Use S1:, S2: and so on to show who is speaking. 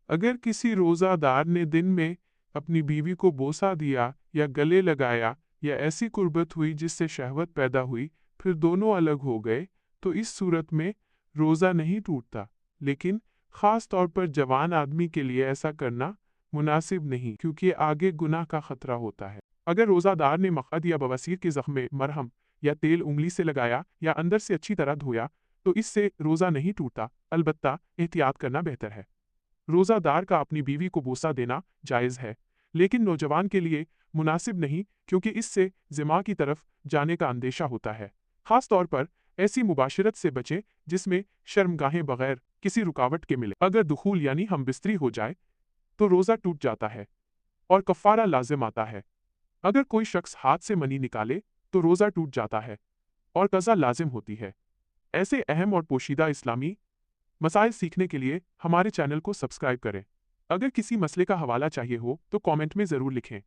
S1: اگر کسی روزہ دار نے دن میں اپنی بیوی کو بوسہ دیا یا گلے لگایا یا ایسی قربت ہوئی جس سے شہوت پیدا ہوئی، پھر دونوں الگ ہو گئے، تو اس صورت میں روزہ نہیں ٹوٹتا، لیکن خاص طور پر جوان آدمی کے لیے ایسا کرنا مناسب نہیں، کیونکہ آگے گناہ کا خطرہ ہوتا ہے۔ اگر روزہ دار نے مقعد یا بواسیر کے زخم میں مرہم یا تیل انگلی سے لگایا یا اندر سے اچھی طرح دھویا، تو اس سے روزہ نہیں ٹوٹتا، البتہ احتیاط کرنا بہتر ہے۔ روزہ دار کا اپنی بیوی کو بوسہ دینا جائز ہے، لیکن نوجوان کے لیے مناسب نہیں، کیونکہ اس سے زما کی طرف جانے کا اندیشہ ہوتا ہے۔ خاص طور پر ایسی مباشرت سے بچیں جس میں شرمگاہیں بغیر کسی رکاوٹ کے ملے۔ اگر دخول یعنی ہم بستری ہو جائے تو روزہ ٹوٹ جاتا ہے اور کفارہ لازم آتا ہے۔ اگر کوئی شخص ہاتھ سے منی نکالے تو روزہ ٹوٹ جاتا ہے اور قضا لازم ہوتی ہے۔ ایسے اہم اور پوشیدہ اسلامی مسائل سیکھنے کے لیے ہمارے چینل کو سبسکرائب کریں۔ اگر کسی مسئلے کا حوالہ چاہیے ہو تو کامنٹ میں ضرور لکھیں۔